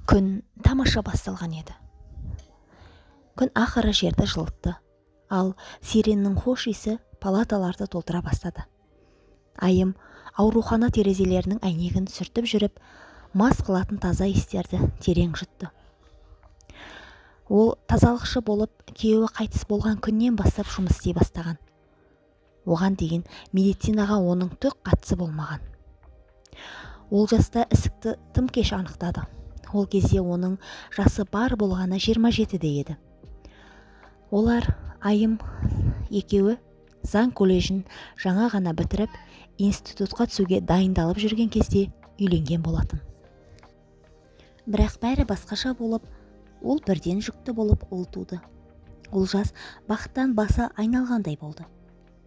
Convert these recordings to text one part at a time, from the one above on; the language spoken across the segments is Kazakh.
Күн тамаша басталған еді. Күн ақыры жерді жылытты, ал сиреннің хош иісі палаталарды толтыра бастады. Айым аурухана терезелерінің әйнегін сүртіп жүріп, мас қылатын таза иістерді терең жұтты. Ол тазалықшы болып, күйеуі қайтыс болған күннен бастап жұмыс істей бастаған. Оған деген медицинаға оның түк қатысы болмаған. Ол жаста ісікті тым кеш анықтады. Ол кезде оның жасы бар болғаны 27-де еді. Олар Айым екеуі заң колледжін жаңа ғана бітіріп, институтқа түсуге дайындалып жүрген кезде үйленген болатын. Бірақ бәрі басқаша болып, ол бірден жүкті болып ұл туды. Ол жас бақыттан басы айналғандай болды.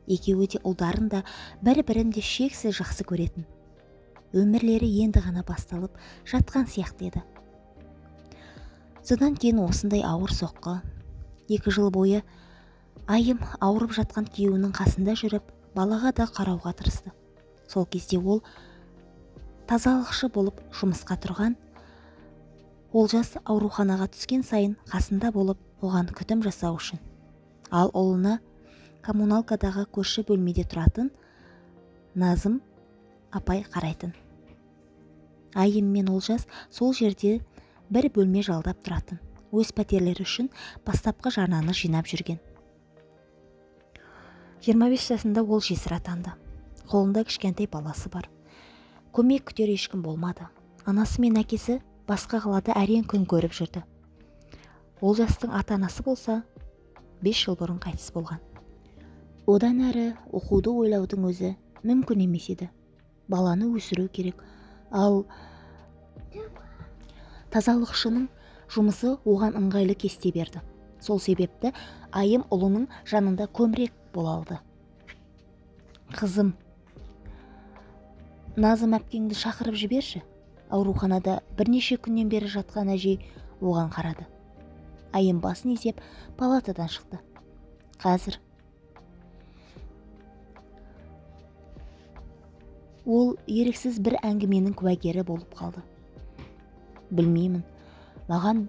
Екеуі де ұлдарын да бір-бірін де шексіз жақсы көретін. Өмірлері енді ғана басталып жатқан сияқты еді. Содан кейін осындай ауыр соққы. 2 жыл бойы Айым ауырып жатқан күйеуінің қасында жүріп, балаға да қарауға тырысты. Сол кезде ол тазалықшы болып жұмысқа тұрған. Ол жас ауруханаға түскен сайын қасында болып, оған күтім жасау үшін. Ал ұлына коммуналкадағы көрші бөлмеде тұратын Назым апай қарайтын. Айым мен ол жас сол жерде бір бөлме жалдап тұратын. Өз пәтерлері үшін бастапқы жарнаны жинап жүрген. 25 жасында ол жесір атанды. Қолында кішкентай баласы бар. Көмек күтер ешкім болмады. Анасы мен әкесі басқа қалада әрең күн көріп жүрді. Ол жастың ата-анасы болса 5 жыл бұрын қайтыс болған. Одан әрі оқуды ойлаудың өзі мүмкін емес еді. Баланы өсіру керек. Ал тазалықшының жұмысы оған ыңғайлы кесте берді. Сол себепті Айым ұлының жанында көмірек бола алды. Қызым, Назым әпкеңді шақырып жіберші. Ауруханада бірнеше күннен бері жатқан әжей оған қарады. Айым басын изеп палатадан шықты. Қазір ол еріксіз бір әңгіменің куәгері болып қалды. Білмеймін, маған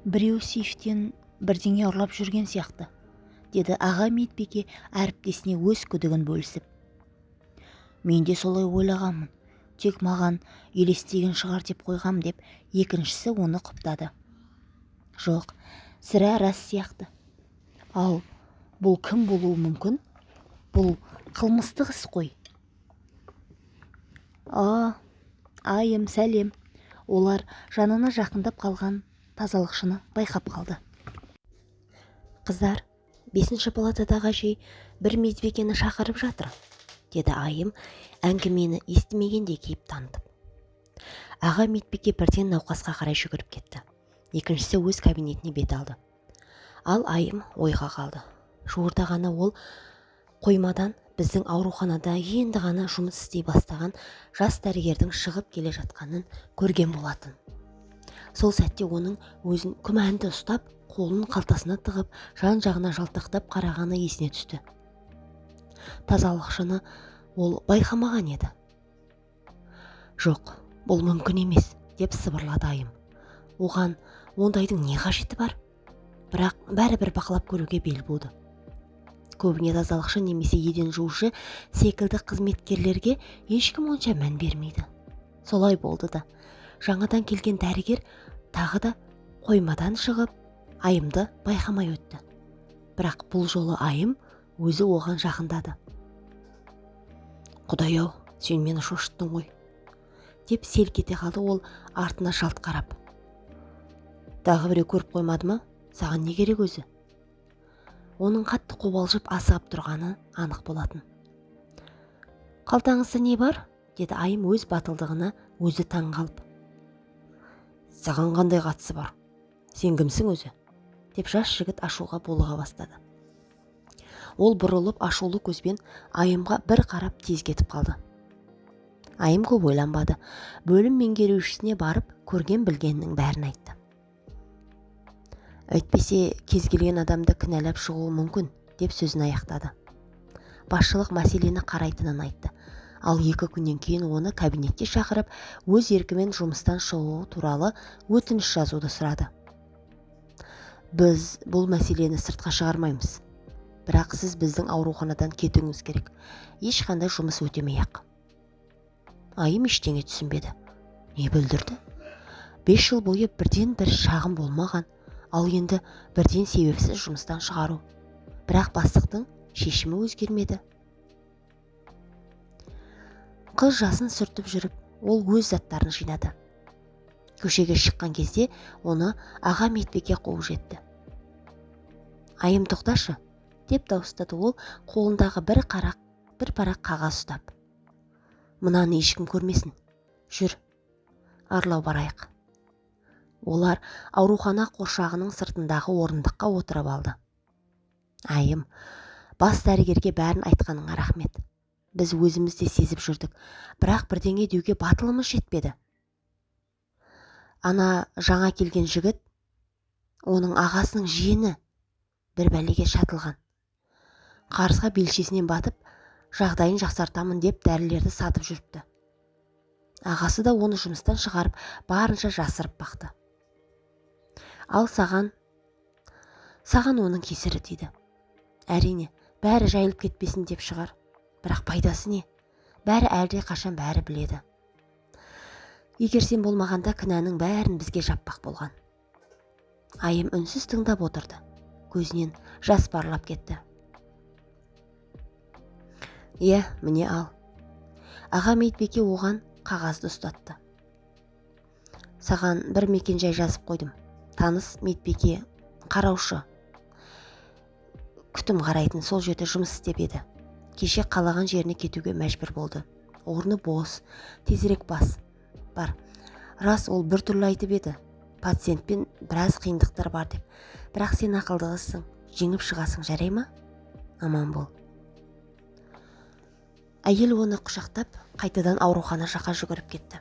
біреу сейфтен бірдеңе ұрлап жүрген сияқты, деді аға медбике әріптесіне өз күдігін бөлісіп. Мен де солай ойлағанмын, тек маған елестеген шығар деп қойғам деп екіншісі оны құптады. Жоқ, сірә рас сияқты. Ал бұл кім болуы мүмкін? Бұл қылмыстық іс қой. Айым, сәлем. Олар жанына жақындап қалған тазалықшыны байқап қалды. Қыздар, 5-ші палатадағы әжей бір медбикені шақырып жатыр, деді Айым әңгімені естімегенде кейіп танытып. Аға медбике бірден науқасқа қарай жүгіріп кетті. Екіншісі өз кабинетіне бет алды. Ал Айым ойға қалды. Жуырда ғана ол қоймадан біздің ауруханада енді ғана жұмыс істей бастаған жас дәрігердің шығып келе жатқанын көрген болатын. Сол сәтте оның өзін күмәнді ұстап, қолын қалтасына тығып, жан-жағына жалтақтап қарағаны есіне түсті. Тазалықшыны ол байқамаған еді. Жоқ, бұл мүмкін емес, деп сыбырлады Айым. Оған ондайдың не қажеті бар? Бірақ бәрібір бақылап көруге бел буды. Көбіне тазалықшы немесе еден жуушы секілді қызметкерлерге ешкім онша мән бермейді. Солай болды да. Жаңадан келген дәрігер тағы да қоймадан шығып, Айымды байқамай өтті. Бірақ бұл жолы Айым өзі оған жақындады. Құдай-ау, сен мені шошыттың ғой, деп селк ете қалды ол артына жалт қарап. Тағы біреу көріп қоймады ма? Саған не керек өзі? Оның қатты қобалжып асығып тұрғаны анық болатын. Қалтаңызда не бар? Деді Айым өз батылдығына өзі таң қалып. Саған қандай қатысы бар? Сен кімсің өзі? Деп жас жігіт ашуға булыға бастады. Ол бұрылып ашулы көзбен Айымға бір қарап тез кетіп қалды. Айым көп ойланбады. Бөлім меңгерушісіне барып көрген білгеннің бәрін айтты. Әйтпесе кез келген адамды кінәлап шығуы мүмкін, деп сөзін аяқтады. Басшылық мәселені қарайтынын айтты. Ал 2 күннен кейін оны кабинетке шақырып, өз еркімен жұмыстан шығуы туралы өтініш жазуды сұрады. Біз бұл мәселені сыртқа шығармаймыз. Бірақ сіз біздің ауруханадан кетуіңіз керек. Ешқандай жұмыс өтемей-ақ. Айым ештеңе түсінбеді. Не бүлдірді? 5 жыл бойы бірден бір шағым болмаған, ал енді бірден себепсіз жұмыстан шығару. Бірақ бастықтың шешімі өзгермеді. Қыз жасын сүртіп жүріп, ол өз заттарын жинады. Көшеге шыққан кезде оны аға медбике қуып жетті. Айым, тоқташы, деп дауыстады ол, қолындағы бір парақ қағаз ұстап. Мынаны ешкім көрмесін. Жүр, арлау барайық. Олар аурухана қоршағының сыртындағы орындыққа отырып алды. Айым, бас дәрігерге бәрін айтқаныңа рахмет. Біз өзіміз де сезіп жүрдік, бірақ бірдеңе деуге батылымыз жетпеді. Ана жаңа келген жігіт, оның ағасының жиені бір бәлеге шатылған. Қарызға белшесінен батып, жағдайын жақсартамын деп дәрілерді сатып жүріпті. Ағасы да оны жұмыстан шығарып, барынша жасырып бақты. Ал саған оның кесірі тиді. Әрине, бәрі жайылып кетпесін деп шығар. Бірақ пайдасы не? Бәрі әлде қашан бәрі біледі. Егер сен болмағанда кінәнің бәрін бізге жаппақ болған. Айым үнсіз тыңдап отырды. Көзінен жас парлап кетті. Иә, міне ал. Аға медбике оған қағазды ұстатты. Саған бір мекенжай жазып қойдым. Таныс медбике, қараушы. Күтім қарайтын, сол жерде жұмыс істеп еді. Кеше қалаған жеріне кетуге мәжбүр болды. Орны бос, тезірек бар. Рас, ол бір түрлі айтып еді. Пациентпен біраз қиындықтар бар деп. Бірақ сен ақылды қызсың, жеңіп шығасың, жарай ма? Аман бол. Әйел оны құшақтап, қайтадан аурухана жаққа жүгіріп кетті.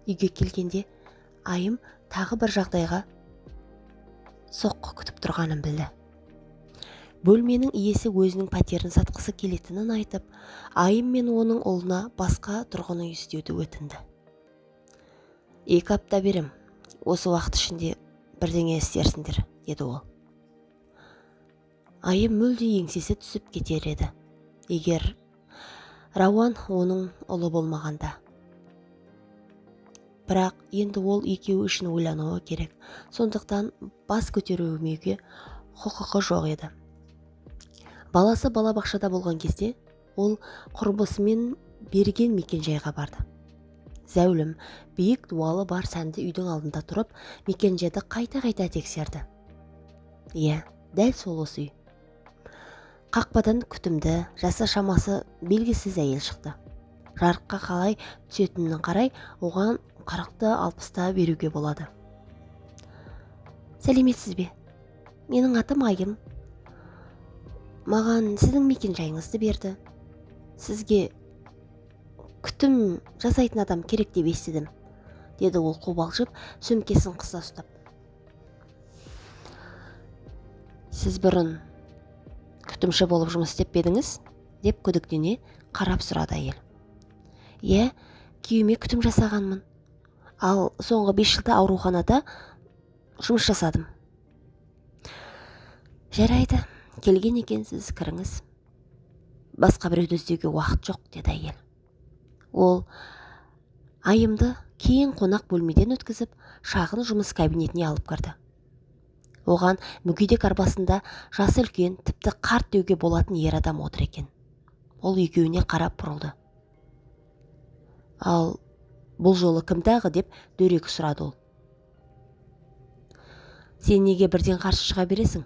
Үйге келгенде Айым тағы бір жағдайға соққы күтіп тұрғанын білді. Бөлменің иесі өзінің пәтерін сатқысы келетінін айтып, Айым мен оның ұлына басқа тұрғын үй іздеуді өтінді. 2 апта берем, осы уақыт ішінде бірдеңе істерсіңдер, деді ол. Айым мүлде еңсесі түсіп кетер еді, егер Рауан оның ұлы болмағанда. Бірақ енді ол екеуі үшін ойлануы керек, сондықтан бас көтермеуге құқығы жоқ еді. Баласы балабақшада болған кезде ол құрбысымен берген мекенжайға барды. Зәулім, биік дуалы бар сәнді үйдің алдында тұрып, мекенжайды қайта-қайта тексерді. Иә, дәл сол осы үй. Қақпадан күтімді, жасы шамасы белгісіз әйел шықты. Жарыққа қалай түсетінін қарай, оған 40-60 беруге болады. Сәлеметсіз бе? Менің атым Айым. Маған сіздің мекенжайыңызды берді. Сізге күтім жасайтын адам керек деп естідім, деді ол қобалжып, сөмкесін қыса ұстап. Сіз бұрын күтімші болып жұмыс істеп едіңіз? Деп күдіктене қарап сұрады әйел. Иә, күйеуіме күтім жасағанмын. Ал соңғы 5 жылда ауруханада жұмыс жасадым. Жарайды, келген екенсіз, кіріңіз. Басқа біреуді іздеуге уақыт жоқ, деді әйел. Ол Айымды кейін қонақ бөлмеден өткізіп, шағын жұмыс кабинетіне алып кірді. Оған мүгедек арбасында жасы үлкен, тіпті қарт деуге болатын ер адам отыр екен. Ол екеуіне қарап бұрылды. Ал бұл жолы кім тағы деп дөрекі сұрады ол. Сен неге бірден қарсы шыға бересің?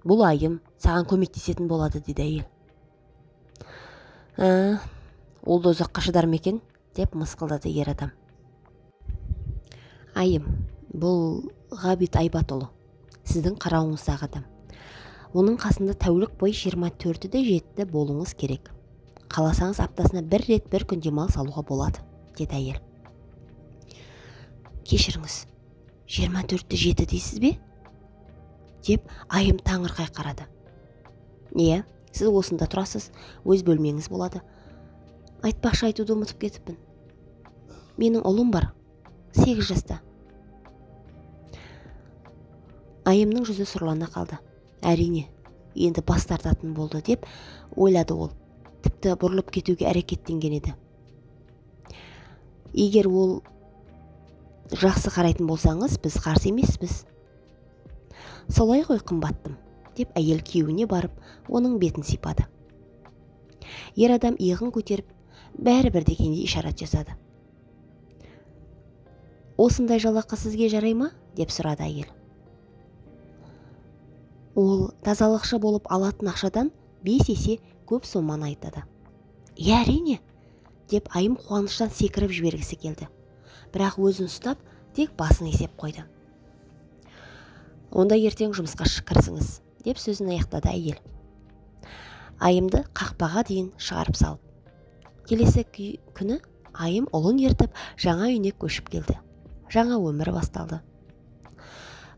Бұл Айым саған көмектесетін болады, деді әйел. Ол да ұзаққа шыдар ма екен, деп мысқылдады ер адам. Айым, бұл Ғабит Айбатұлы, сіздің қарауыңыздағы адам. Оның қасында тәулік бойы 24-7 болуыңыз керек. Қаласаңыз аптасына 1 рет 1 күн демалыс алуға болады, деді әйел. Кешіріңіз, 24-7 дейсіз бе? Деп Айым таңырқай қарады. Иә, сіз осында тұрасыз, өз бөлмеңіз болады. Айтпақшы айтуды ұмытып кетіппін. Менің ұлым бар, 8 жаста. Айымның жүзі сұрлана қалды. Әрине, енді бас тартатын болды деп ойлады ол. Тіпті бұрылып кетуге әрекеттенген еді. Егер ол жақсы қарайтын болсаңыз, біз қарсы емеспіз. Солай ғой қымбаттым, деп әйел күйеуіне барып, оның бетін сипады. Ер адам иығын көтеріп, бәрібір дегенде ишарат жасады. Осындай жалақы сізге жарай ма? Деп сұрады әйел. Ол тазалықшы болып алатын ақшадан 5 есе көп соманы айтады. Әрине, деп айым қуаныштан секіріп жібергісі келді. Бірақ өзін ұстап, тек басын есеп қойды. Онда ертең жұмысқа кірісіңіз, деп сөзін аяқтады әйел. Айымды қақпаға дейін шығарып салып. Келесі күні айым ұлын ертіп жаңа үйіне көшіп келді. Жаңа өмір басталды.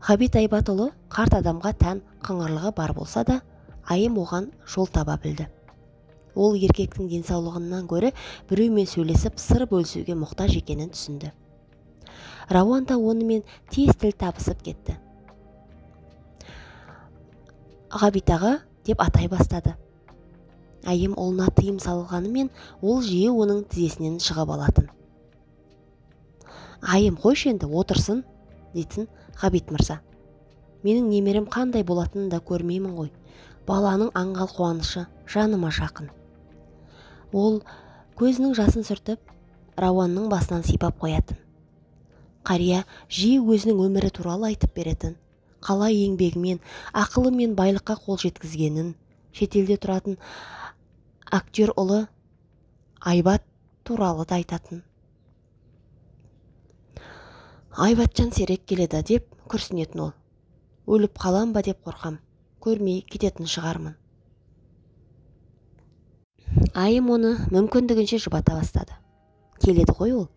Ғабит Айбатұлы қарт адамға тән қыңырлығы бар болса да, айым оған жол таба білді. Ол еркектің денсаулығынан гөрі біреумен сөйлесіп сыр бөлісуге мұқтаж екенін түсінді. Рауан да онымен тез тіл табысып кетті. Ғабит аға деп атай бастады. Айым ұлына тыйым салғанымен ол жиі оның тізесінен шығып алатын. Айым қойшы енді отырсын, дейтін Ғабит мырза. Менің немерем қандай болатынын да көрмеймін ғой. Баланың аңғал қуанышы жаныма жақын. Ол көзінің жасын сүртіп, Рауанның басынан сипап қоятын. Қария жиі өзінің өмірі туралы айтып беретін, қалай еңбегімен, ақылы мен байлыққа қол жеткізгенін, шетелде тұратын актер ұлы Айбат туралы да айтатын. Айбатжан сирек келеді деп күрсінетін ол. Өліп қалам ба деп қорқам, көрмей кететін шығармын. Айым оны мүмкіндігінше жұбата бастады. Келеді ғой ол,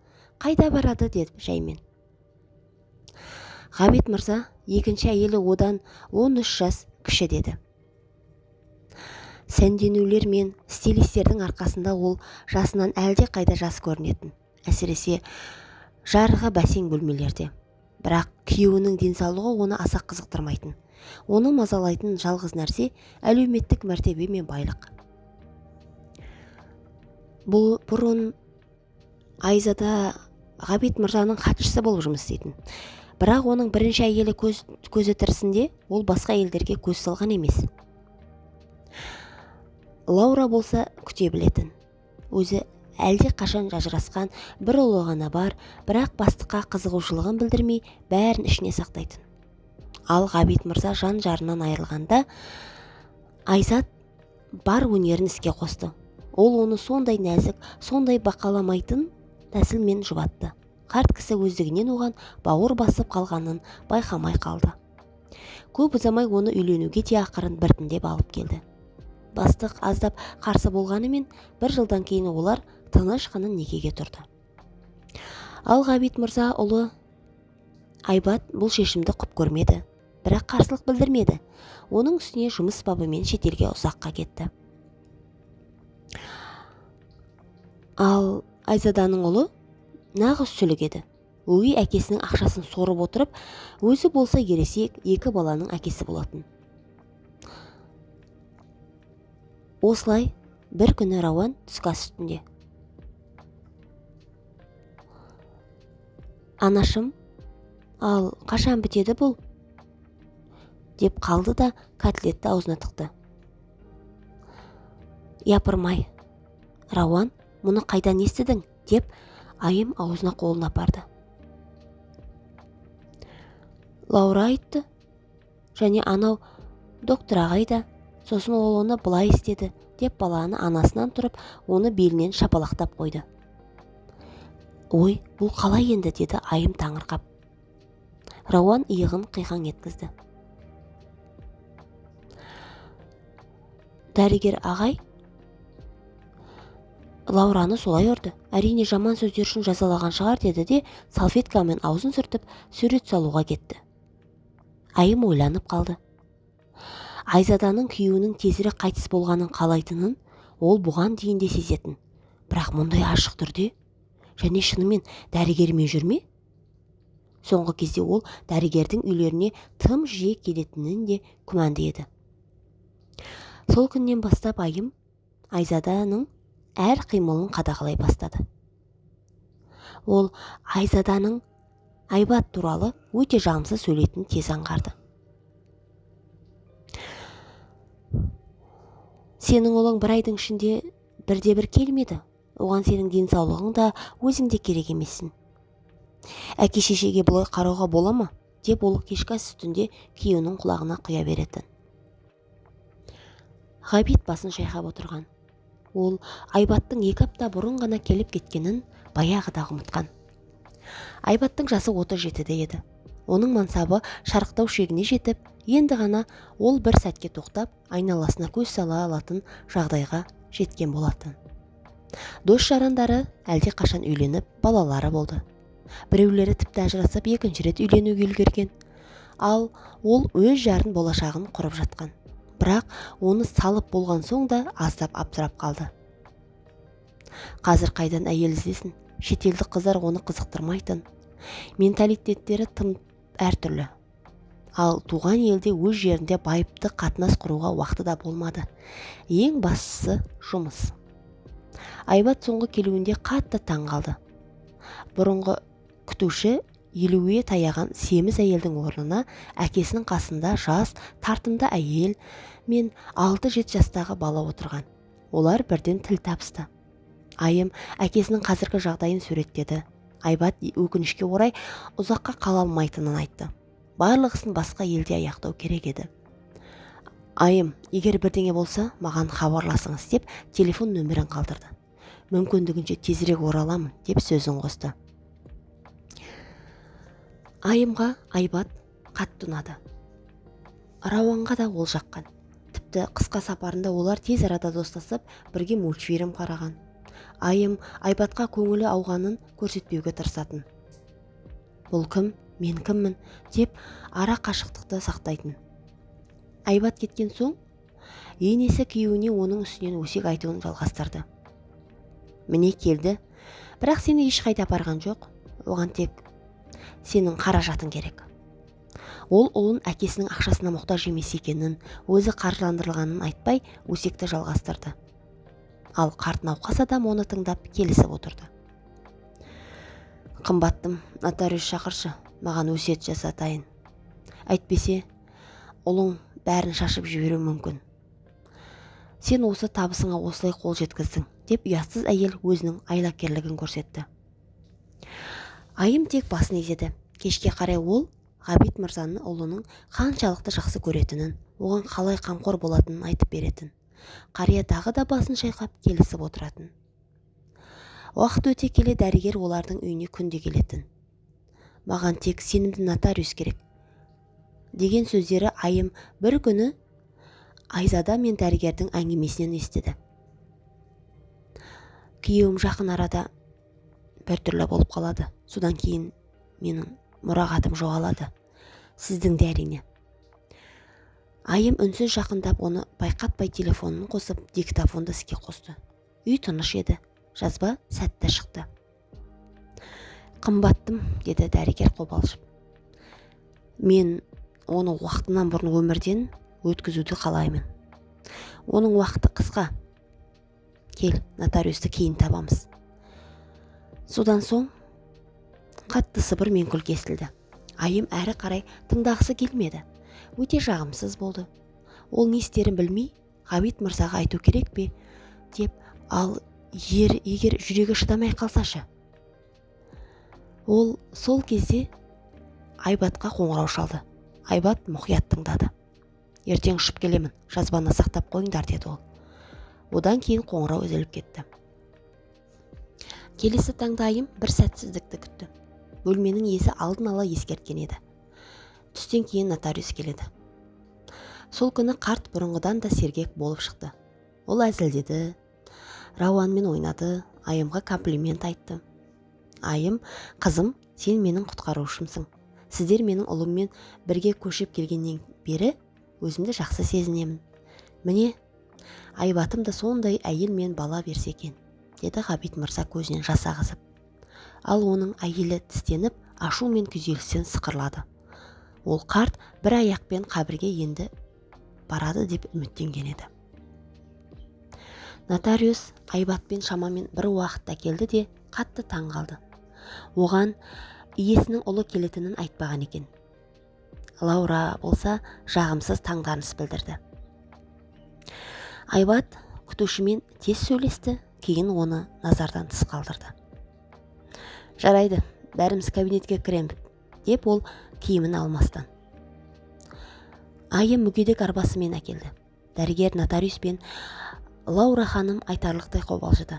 қайда барады деді жаймен. Ғабит мырза екінші әйелі одан 13 жас кіші деді. Сәнденулер мен стилистердің арқасында ол жасынан әлде қайда жас көрінетін, әсіресе жарығы бәсең бөлмелерде. Бірақ күйеуінің денсаулығы оны аса қызықтырмайтын. Оны мазалайтын жалғыз нәрсе әлеуметтік мәртебе мен байлық. Бұл бұрын Айзада Ғабит мырзаның хатшысы болып жұмыс істейтін. Бірақ оның бірінші әйелі көзі тірісінде ол басқа әйелдерге көз салған емес. Лаура болса күте білетін. Өзі әлде қашан жажырасқан бір ұлы ғана бар, бірақ бастыққа қызығушылығын білдірмей бәрін ішіне сақтайтын. Ал Ғабит мырза жан жарынан айырылғанда Айзат бар өнерін іске қосты. Ол оны сондай нәзік, сондай бақаламайтын тәсілмен жұбатты. Қарт кісі өздігінен оған бауыр басып қалғанын байқамай қалды. Көп ұзамай оны үйленуге де ақырын біртіндеп алып келді. Бастық аздап қарсы болғанымен, 1 жылдан кейін олар тыныш қана некеге тұрды. Ал Ғабит мырза ұлы Айбат бұл шешімді құп көрмеді, бірақ қарсылық білдірмеді. Оның үстіне жұмыс бабымен шетелге ұзаққа кетті. Ал Айзаданың ұлы нағыз сүлік еді. Өгей әкесінің ақшасын сорып отырып, өзі болса ересек 2 баланың әкесі болатын. Осылай бір күні Рауан түскі ас үстінде: «Анашым, ал қашан бітеді бұл?» деп қалды да котлетті аузына тықты. «Япырмай, Рауан, мұны қайдан естідің?» деп айым аузына қолын апарды. «Лаура айтты, және анау доктор ағай да, сосын ол оны былай істеді», деп баланы анасынан тұрып, оны белінен шапалақтап қойды. «Ой, бұл қалай енді?» деді айым таңырқап. Рауан иығын қиқаң еткізді. «Дәрігер ағай Лаураны солай ұрды. Әрине жаман сөздер үшін жазалаған шығар», деді де салфеткамен аузын сүртіп сурет салуға кетті. Айым ойланып қалды. Айзаданың күйеуінің тезірек қайтыс болғанын қалайтынын ол бұған дейін де сезетін. бірақ мұндай ашық түрде және шынымен дәрігермен жүр ме? Соңғы кезде ол дәрігердің үйлеріне тым жиі келетінін де күмәнді еді. Сол күннен бастап Айым Айзаданың әр қимылын қадағалай бастады. Ол Айзаданың Айбат туралы өте жағымсыз сөйлейтінін тез аңғарды. Сенің ұлың бір айдың ішінде бірде-бір келмеді. Оған сенің денсаулығың да өзің де керек емессің. Әке-шешеге бұлай қарауға бола ма? Деп ол кешкі ас үстінде күйеуінің құлағына құя беретін. Ғабит басын шайқап отырған. Ол Айбаттың 2 апта бұрын ғана келіп кеткенін баяғыда ұмытқан. Айбаттың жасы 37-де еді. Оның мансабы шарықтау шегіне жетіп, енді ғана ол бір сәтке тоқтап, айналасына көз сала алатын жағдайға жеткен болатын. Дос-жарандары әлде қашан үйленіп, балалары болды. Біреулері тіпті ажырасып, екінші рет үйленуге үлгерген. Ал ол өз жарын болашағын құрып жатқан. Бірақ оны салып болған соң да аздап абдырап қалды. Қазір қайдан әйел іздесін? Шетелдік қыздар оны қызықтырмайтын. Менталитеттері тым әртүрлі. Ал туған елде өз жерінде байыпты қатынас құруға уақыты да болмады. Ең бастысы жұмыс. Айбат соңғы келуінде қатты таң қалды. Бұрынғы күтуші елуге таяған семіз әйелдің орнына әкесінің қасында жас, тартымды әйел мен 6-7 жастағы бала отырған. Олар бірден тіл табысты. Айым әкесінің қазіргі жағдайын суреттеді. Айбат өкінішке орай ұзаққа қала алмайтынын айтты. Барлығысын басқа елде аяқтау керек еді. Айым, егер бірдеңе болса, маған хабарласыңыз деп телефон нөмірін қалдырды. Мүмкіндігінше тезірек ораламын деп сөзін қосты. Айымға Айбат қатты ұнады. Рауанға да ол жаққан. Тіпті қысқа сапарында олар тез арада достасып, бірге мультфильм қараған. Айым Айбатқа көңілі ауғанын көрсетпеуге тырысатын. Бұл кім, мен кіммін деп ара қашықтықты сақтайтын. Айбат кеткен соң, енесі күйеуіне оның үстінен өсек айтуын жалғастырды. Міне келді, бірақ сені ешқайда апарған жоқ, оған тек сенің қаражатың керек. Ол ұлын әкесінің ақшасына мұқтаж емес екенін, өзі қаржыландырылғанын айтпай, өсекті жалғастырды. Ал қарт науқас адам оны тыңдап келісіп отырды. Қымбаттым, нотариус шақыршы, маған өсиет жасатайын. Әйтпесе, ұлың бәрін шашып жіберуі мүмкін. Сен осы табысыңа осылай қол жеткіздің, деп ұятсыз әйел өзінің айлакерлігін көрсетті. Айым тек басын изеді. Кешке қарай ол Ғабит мырзаның ұлының қаншалықты жақсы көретінін, оған қалай қамқор болатынын айтып беретін. Қария тағы да басын шайқап келісіп отыратын. Уақыт өте келе дәрігер олардың үйіне күнде келетін. Маған тек сенімді нотариус керек деген сөздері Айым бір күні Айзада мен дәрігердің әңгімесінен естіді. Күйеуім жақын арада біртүрлі болып қалады. Содан кейін менің мұрағатым жоғалады. Сіздің де әрине. Айым үнсіз жақындап оны байқатпай телефонын қосып, диктофонды іске қосты. Үй тыныш еді. Жазба сәтті шықты. Қымбаттым, деді дәрігер қобалжып. Мен оны уақытынан бұрын өмірден өткізуді қалаймын. Оның уақыты қысқа. Кел, нотариусты кейін табамыз. Содан соң қатты сыбыр мен күл кесілді. Айым әрі қарай тыңдағысы келмеді. Өте жағымсыз болды. Ол не істерін білмей, Ғабит мырзаға айту керек пе, деп, ал егер жүрегі шыдамай қалсашы. Ол сол кезде Айбатқа қоңырау шалды. Айбат мұқият тыңдады. Ертең ұшып келемін, жазбаны сақтап қойыңдар, деді ол. Одан кейін қоңырау үзіліп кетті. Келесі таңда Айым бір сәтсіздікті күтті. Бөлменің иесі алдын ала ескерткен еді. Түстен кейін нотариус келеді. Сол күні қарт бұрынғыдан да сергек болып шықты. Ол әзілдеді, Рауанмен ойнады, Айымға комплимент айтты. Айым, қызым, сен менің құтқарушымсың. Сіздер менің ұлыммен бірге көшіп келгеннен бері өзімді жақсы сезінемін. Міне, Айбатым да сондай әйел мен бала берсе екен. деді Ғабит мырза көзінен жас ағызып. Ал оның әйелі тістеніп, ашу мен күйзелістен сықырлады. Ол қарт бір аяқпен қабірге енді барады деп үміттенген еді. Нотариус Айбатпен шамамен бір уақытта келді де қатты таң қалды. Оған иесінің ұлы келетінін айтпаған екен. Лаура болса жағымсыз таңданыс білдірді. Айбат күтушімен тез сөйлесті, кейін оны назардан тыс қалдырды. Жарайды, бәріміз кабинетке кіреміз, деп ол киімін алмастан. Айым мүгедек арбасымен әкелді. Дәрігер нотариус пен Лаура ханым айтарлықтай қобалжыды.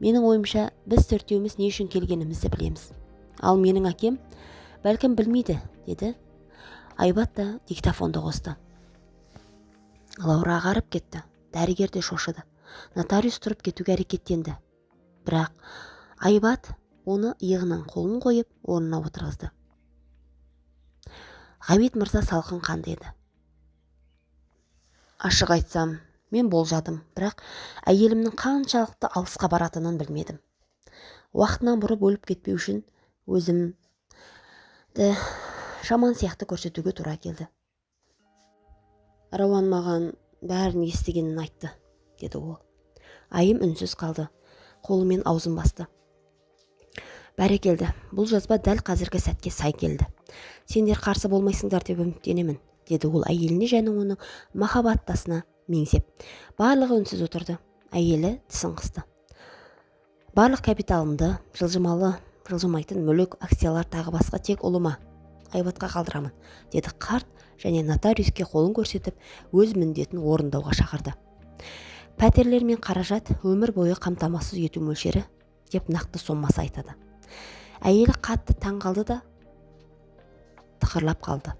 Менің ойымша, біз төртеуміз не үшін келгенімізді білеміз. Ал менің әкем бәлкім білмейді, деді. Айбат та диктофонды қосты. Лаура ағарып кетті. Дәрігер де шошыды. Нотариус тұрып кетуге әрекеттенді. Бірақ Айбат оны иығынан қолын қойып, орнына отырғызды. Ғабит мырза салқын қанды еді. Ашық айтсам, мен болжадым, бірақ әйелімнің қаншалықты алысқа баратынын білмедім. Уақытынан бұрып өліп кетпеу үшін өзімді жаман сияқты көрсетуге тура келді. Рауан маған бәрін естігенін айтты, деді ол. Айым үнсіз қалды, қолымен аузын басты. Бәрекелді, бұл жазба дәл қазіргі сәтке сай келді. Сендер қарсы болмайсыңдар деп үміттенемін, деді ол әйеліне және оның махаббаттасына меңзеп. Барлығы үнсіз отырды. Әйелі тісін қысты. Барлық капиталымды, жылжымайтын мүлік, акциялар тағы басқа тек ұлыма, Айбатқа қалдырамын, деді қарт және нотариуске қолын көрсетіп, өз міндетін орындауға шақырды. Пәтерлер мен қаражат өмір бойы қамтамасыз ету мөлшері, деп нақты сомасы айтады. Әйелі қатты таң қалды да тықырлап қалды.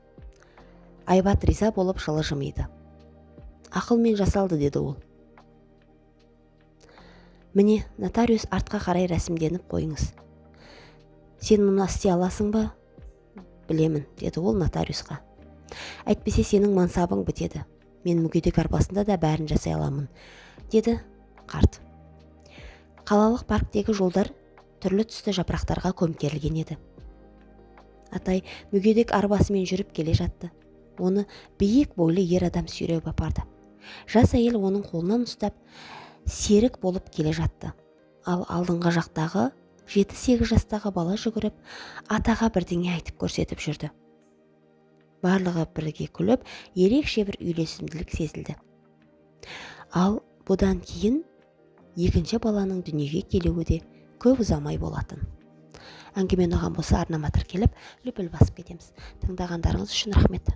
Айбат риза болып жылы жымиды. Ақылмен жасалды, деді ол. Міне, нотариус артқа қарай рәсімденіп қойыңыз. Сен мұны істей аласың ба? Білемін, деді ол нотариусқа. Әйтпесе сенің мансабың бітеді. Мен мүгедек арбасында да бәрін жасай аламын, деді қарт. Қалалық парктегі жолдар түрлі түсті жапырақтарға көмкерілген еді. Атай мүгедек арбасымен жүріп келе жатты. Оны биік бойлы ер адам сүйреп апарды. Жас әйел оның қолынан ұстап, серік болып келе жатты. Ал алдыңғы жақтағы 7-8 жастағы бала жүгіріп, атаға бірдеңе айтып көрсетіп жүрді. Барлығы бірге күліп, ерекше бір үйлесімділік сезілді. Ал бұдан кейін екінші баланың дүниеге келуі де көп ұзамай болатын. Әңгіме ұнаған болса арнама тіркеліп, лүпіл басып кетеміз. Тыңдағандарыңыз үшін рахмет.